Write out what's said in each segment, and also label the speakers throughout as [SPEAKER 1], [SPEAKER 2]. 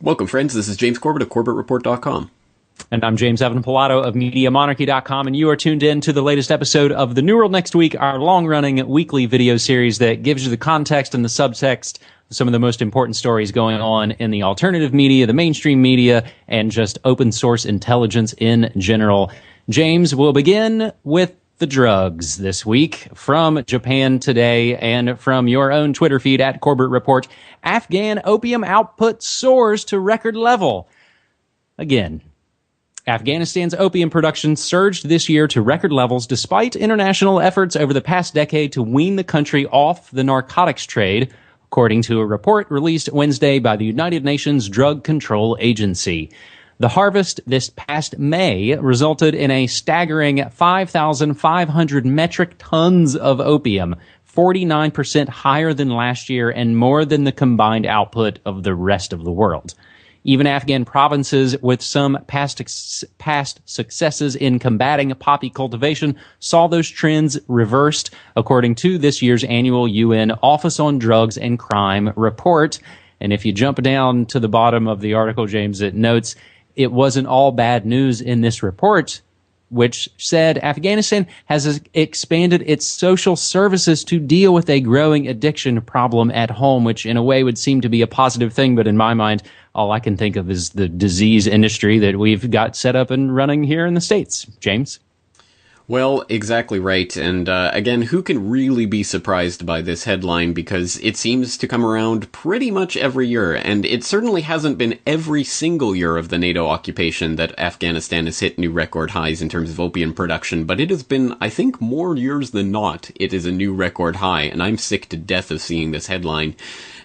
[SPEAKER 1] Welcome, friends. This is James Corbett of CorbettReport.com.
[SPEAKER 2] And I'm James Evan Pilato of MediaMonarchy.com, and you are tuned in to the latest episode of The New World Next Week, our long-running weekly video series that gives you the context and the subtext of some of the most important stories going on in the alternative media, the mainstream media, and just open source intelligence in general. James, will begin with the drugs this week from Japan Today and from your own Twitter feed at Corbett Report. Afghan opium output soars to record level. Again, Afghanistan's opium production surged this year to record levels despite international efforts over the past decade to wean the country off the narcotics trade, according to a report released Wednesday by the United Nations Drug Control Agency. The harvest this past May resulted in a staggering 5,500 metric tons of opium, 49% higher than last year and more than the combined output of the rest of the world. Even Afghan provinces with some past successes in combating poppy cultivation saw those trends reversed, according to this year's annual UN Office on Drugs and Crime report. And if you jump down to the bottom of the article, James, it notes it wasn't all bad news in this report, which said Afghanistan has expanded its social services to deal with a growing addiction problem at home, which in a way would seem to be a positive thing. But in my mind, all I can think of is the disease industry that we've got set up and running here in the States. James?
[SPEAKER 1] Well, exactly right. And again, who can really be surprised by this headline, because it seems to come around pretty much every year. And it certainly hasn't been every single year of the NATO occupation that Afghanistan has hit new record highs in terms of opium production. But it has been, I think, more years than not, it is a new record high. And I'm sick to death of seeing this headline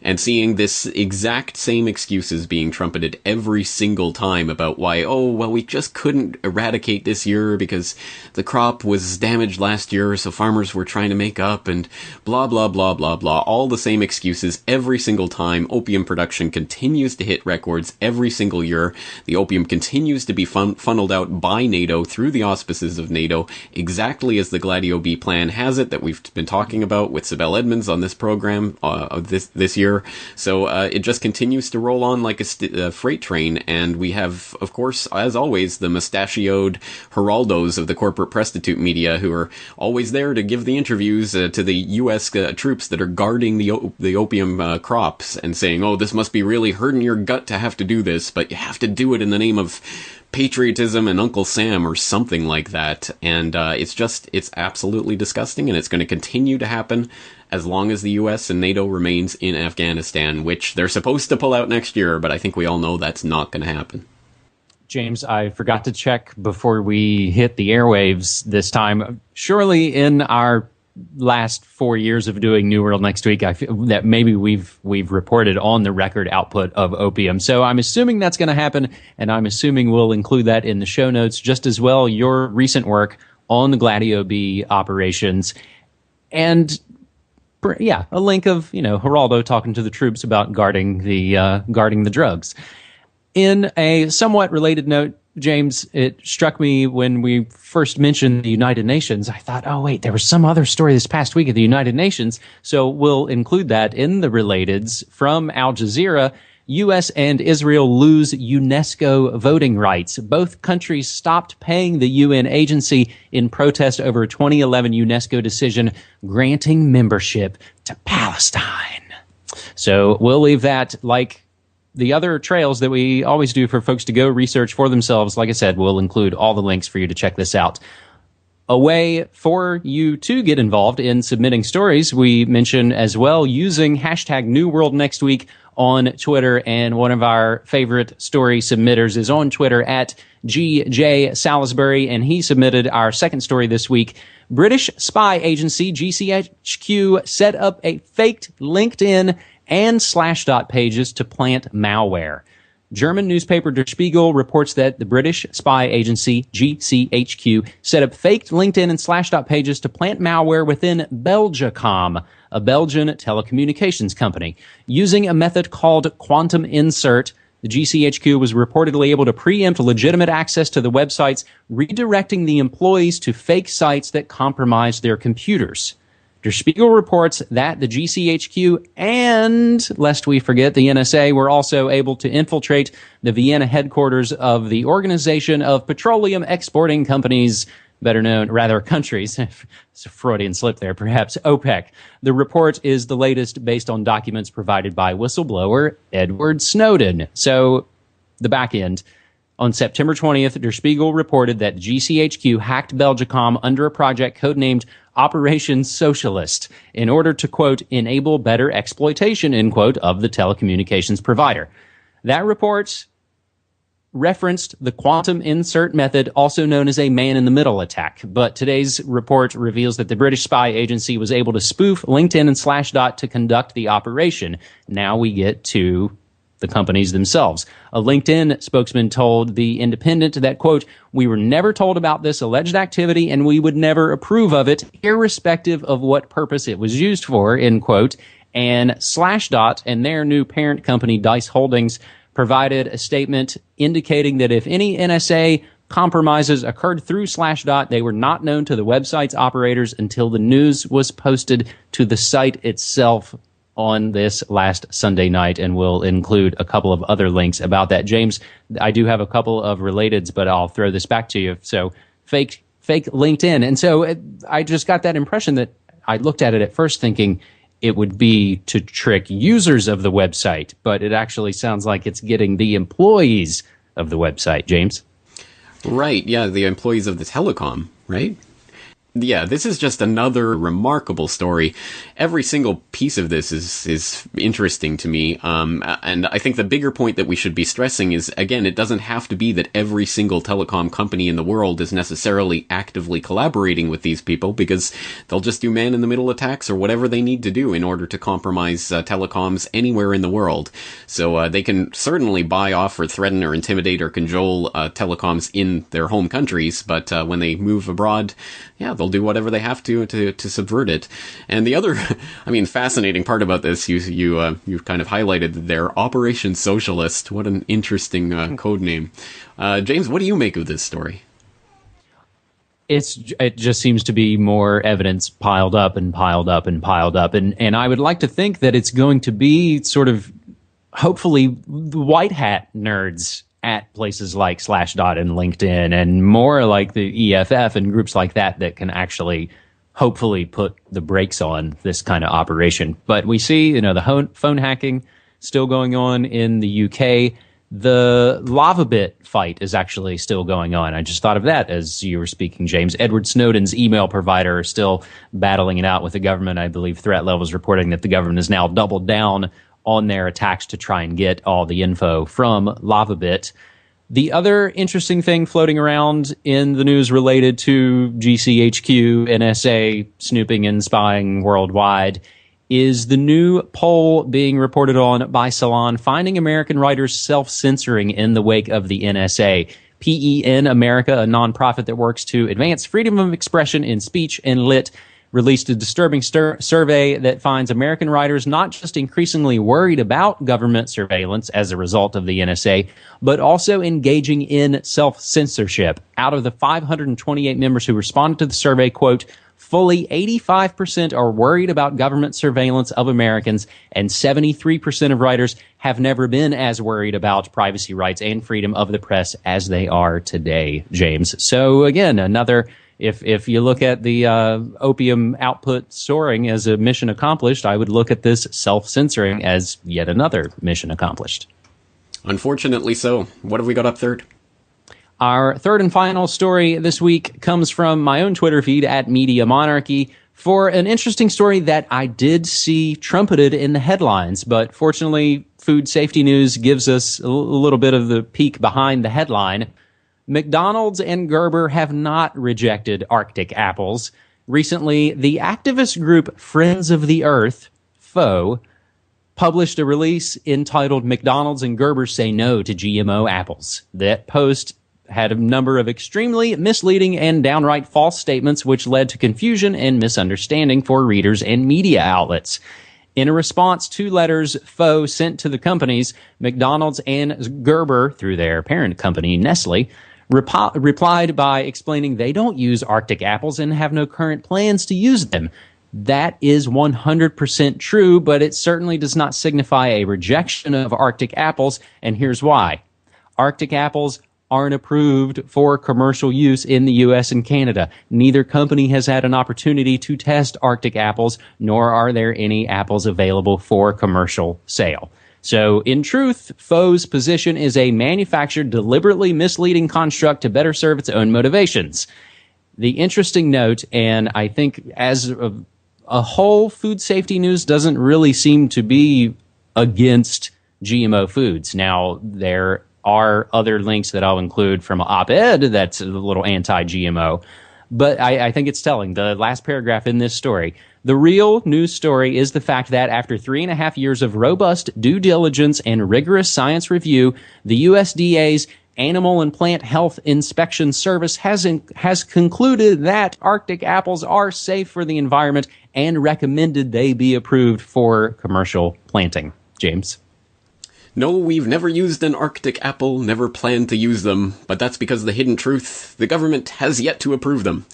[SPEAKER 1] and seeing this exact same excuses being trumpeted every single time about why, oh, well, we just couldn't eradicate this year because the crop was damaged last year, so farmers were trying to make up, and blah, blah, blah, blah, blah. All the same excuses every single time. Opium production continues to hit records every single year. The opium continues to be funneled out by NATO through the auspices of NATO, exactly as the Gladio B plan has it, that we've been talking about with Sibel Edmonds on this program this year. So it just continues to roll on like a freight train, and we have, of course, as always, the mustachioed Geraldos of the corporate prostitute media who are always there to give the interviews to the U.S. Troops that are guarding the opium crops and saying, oh, this must be really hurting your gut to have to do this, but you have to do it in the name of patriotism and Uncle Sam or something like that. And it's absolutely disgusting, and it's going to continue to happen as long as the US and NATO remains in Afghanistan, which they're supposed to pull out next year, but I think we all know that's not going to happen.
[SPEAKER 2] James, I forgot to check before we hit the airwaves this time. Surely in our last 4 years of doing New World Next Week, I feel that maybe we've reported on the record output of opium. So I'm assuming that's going to happen, and I'm assuming we'll include that in the show notes, just as well your recent work on the Gladio B operations. And yeah, a link of, Geraldo talking to the troops about guarding the drugs. In a somewhat related note, James, it struck me when we first mentioned the United Nations. I thought, oh, wait, there was some other story this past week at the United Nations. So we'll include that in the relateds from Al Jazeera. U.S. and Israel lose UNESCO voting rights. Both countries stopped paying the UN agency in protest over a 2011 UNESCO decision granting membership to Palestine. So we'll leave that, like the other trails that we always do for folks to go research for themselves. Like I said, we'll include all the links for you to check this out. A way for you to get involved in submitting stories, we mention as well using hashtag New World Next Week on Twitter, and one of our favorite story submitters is on Twitter at GJ Salisbury, and he submitted our second story this week. British spy agency GCHQ set up a faked LinkedIn and Slashdot pages to plant malware. German newspaper Der Spiegel reports that the British spy agency GCHQ set up faked LinkedIn and Slashdot pages to plant malware within Belgacom, a Belgian telecommunications company. Using a method called quantum insert, the GCHQ was reportedly able to preempt legitimate access to the websites, redirecting the employees to fake sites that compromised their computers. Der Spiegel reports that the GCHQ and, lest we forget, the NSA were also able to infiltrate the Vienna headquarters of the Organization of Petroleum Exporting Companies, better known, rather countries. It's a Freudian slip there, perhaps, OPEC. The report is the latest based on documents provided by whistleblower Edward Snowden. So, the back end. On September 20th, Der Spiegel reported that GCHQ hacked Belgacom under a project codenamed Operation Socialist in order to, quote, enable better exploitation, end quote, of the telecommunications provider. That report referenced the quantum insert method, also known as a man-in-the-middle attack. But today's report reveals that the British spy agency was able to spoof LinkedIn and Slashdot to conduct the operation. Now we get to the companies themselves. A LinkedIn spokesman told The Independent that, quote, we were never told about this alleged activity and we would never approve of it, irrespective of what purpose it was used for, end quote. And Slashdot and their new parent company, Dice Holdings, provided a statement indicating that if any NSA compromises occurred through Slashdot, they were not known to the website's operators until the news was posted to the site itself on this last Sunday night, and we'll include a couple of other links about that. James, I do have a couple of relateds, but I'll throw this back to you. So fake LinkedIn. And so I just got that impression that I looked at it at first thinking it would be to trick users of the website, but it actually sounds like it's getting the employees of the website, James.
[SPEAKER 1] Right, yeah, the employees of the telecom, right? Yeah, this is just another remarkable story. Every single piece of this is interesting to me. And I think the bigger point that we should be stressing is, again, it doesn't have to be that every single telecom company in the world is necessarily actively collaborating with these people, because they'll just do man-in-the-middle attacks or whatever they need to do in order to compromise telecoms anywhere in the world. So they can certainly buy off or threaten or intimidate or cajole telecoms in their home countries, but when they move abroad, yeah, they'll do whatever they have to subvert it. And the other, I mean, fascinating part about this, you kind of highlighted their Operation Socialist. What an interesting code name. James, what do you make of this story?
[SPEAKER 2] It just seems to be more evidence piled up and piled up and piled up. And I would like to think that it's going to be sort of, hopefully, white hat nerds at places like Slashdot and LinkedIn, and more like the EFF and groups like that can actually hopefully put the brakes on this kind of operation. But we see, the phone hacking still going on in the UK. The LavaBit fight is actually still going on. I just thought of that as you were speaking, James. Edward Snowden's email provider are still battling it out with the government. I believe Threat Level's reporting that the government has now doubled down on their attacks to try and get all the info from LavaBit. The other interesting thing floating around in the news related to GCHQ, NSA snooping and spying worldwide is the new poll being reported on by Salon, finding American writers self-censoring in the wake of the NSA. PEN America, a nonprofit that works to advance freedom of expression in speech and lit, released a disturbing survey that finds American writers not just increasingly worried about government surveillance as a result of the NSA, but also engaging in self-censorship. Out of the 528 members who responded to the survey, quote, fully 85% are worried about government surveillance of Americans, and 73% of writers have never been as worried about privacy rights and freedom of the press as they are today, James. So again, another... If you look at the opium output soaring as a mission accomplished, I would look at this self-censoring as yet another mission accomplished.
[SPEAKER 1] Unfortunately so. What have we got up third?
[SPEAKER 2] Our third and final story this week comes from my own Twitter feed at Media Monarchy for an interesting story that I did see trumpeted in the headlines, but fortunately Food Safety News gives us a little bit of the peek behind the headline. McDonald's and Gerber have not rejected Arctic apples. Recently, the activist group Friends of the Earth, FO, published a release entitled McDonald's and Gerber Say No to GMO Apples. That post had a number of extremely misleading and downright false statements which led to confusion and misunderstanding for readers and media outlets. In a response to letters FO sent to the companies, McDonald's and Gerber, through their parent company, Nestle, replied by explaining they don't use Arctic apples and have no current plans to use them. That is 100% true, but it certainly does not signify a rejection of Arctic apples, and here's why. Arctic apples aren't approved for commercial use in the U.S. and Canada. Neither company has had an opportunity to test Arctic apples, nor are there any apples available for commercial sale. So, in truth, Fo's position is a manufactured, deliberately misleading construct to better serve its own motivations. The interesting note, and I think as a whole, food safety news doesn't really seem to be against GMO foods. Now, there are other links that I'll include from op-ed that's a little anti-GMO. But I think it's telling. The last paragraph in this story. The real news story is the fact that after 3.5 years of robust due diligence and rigorous science review, the USDA's Animal and Plant Health Inspection Service has concluded that Arctic apples are safe for the environment and recommended they be approved for commercial planting. James?
[SPEAKER 1] No, we've never used an Arctic apple, never planned to use them, but that's because the hidden truth, the government has yet to approve them.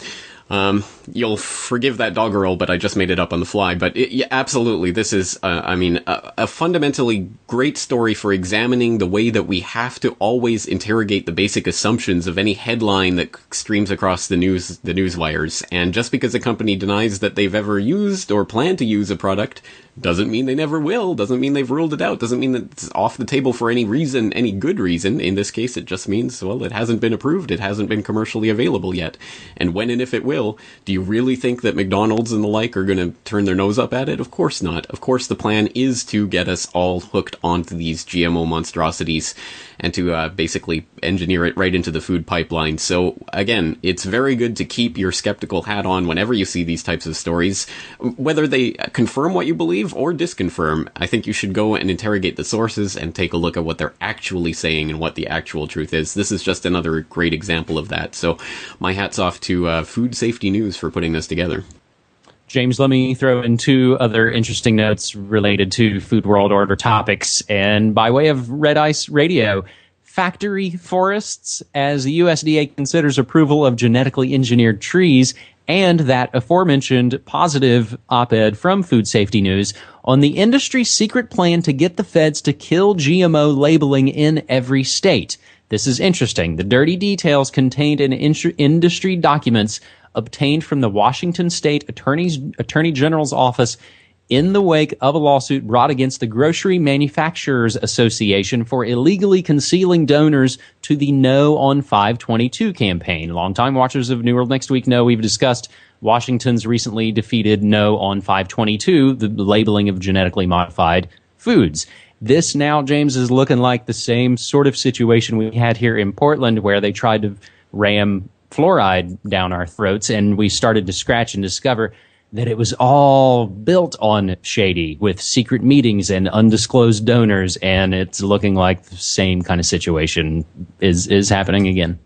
[SPEAKER 1] You'll forgive that doggerel, but I just made it up on the fly. But yeah, absolutely, this is, a fundamentally great story for examining the way that we have to always interrogate the basic assumptions of any headline that streams across the news wires. And just because a company denies that they've ever used or plan to use a product doesn't mean they never will, doesn't mean they've ruled it out, doesn't mean that it's off the table for any reason, any good reason. In this case, it just means, well, it hasn't been approved, it hasn't been commercially available yet. And when and if it will, do you really think that McDonald's and the like are going to turn their nose up at it? Of course not. Of course, the plan is to get us all hooked onto these GMO monstrosities and to basically engineer it right into the food pipeline. So again, it's very good to keep your skeptical hat on whenever you see these types of stories. Whether they confirm what you believe or disconfirm, I think you should go and interrogate the sources and take a look at what they're actually saying and what the actual truth is. This is just another great example of that. So my hat's off to Food Safety News for putting this together.
[SPEAKER 2] James, let me throw in two other interesting notes related to Food World Order topics. And by way of Red Ice Radio, factory forests, as the USDA considers approval of genetically engineered trees, and that aforementioned positive op-ed from Food Safety News on the industry's secret plan to get the feds to kill GMO labeling in every state. This is interesting. The dirty details contained in industry documents obtained from the Washington State Attorney General's office in the wake of a lawsuit brought against the Grocery Manufacturers Association for illegally concealing donors to the No on 522 campaign. Longtime watchers of New World Next Week know we've discussed Washington's recently defeated No on 522, the labeling of genetically modified foods. This now, James, is looking like the same sort of situation we had here in Portland, where they tried to ram fluoride down our throats, and we started to scratch and discover that it was all built on shady with secret meetings and undisclosed donors, and it's looking like the same kind of situation is happening again.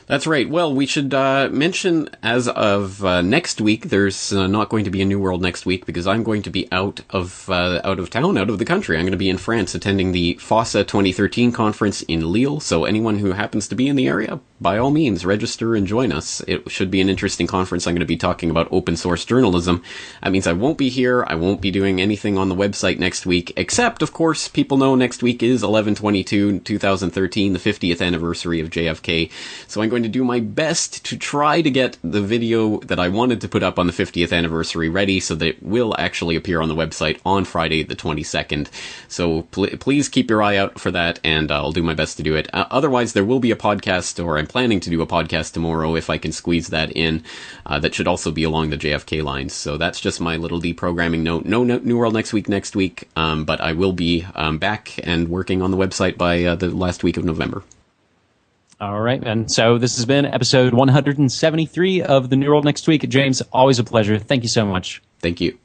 [SPEAKER 1] That's right. Well, we should mention as of next week, there's not going to be a New World next week because I'm going to be out of town, out of the country. I'm going to be in France attending the FOSSA 2013 conference in Lille. So anyone who happens to be in the area, by all means, register and join us. It should be an interesting conference. I'm going to be talking about open source journalism. That means I won't be here. I won't be doing anything on the website next week, except, of course, people know next week is 11/22/2013, the 50th anniversary of JFK. So I'm going to do my best to try to get the video that I wanted to put up on the 50th anniversary ready so that it will actually appear on the website on Friday the 22nd. So please keep your eye out for that, and I'll do my best to do it. Otherwise, there will be a podcast, or I'm planning to do a podcast tomorrow if I can squeeze that in. That should also be along the JFK lines. So that's just my little deprogramming note. No New World next week, but I will be back and working on the website by the last week of November.
[SPEAKER 2] All right, and so this has been episode 173 of the New World Next Week. James, always a pleasure. Thank you so much.
[SPEAKER 1] Thank you.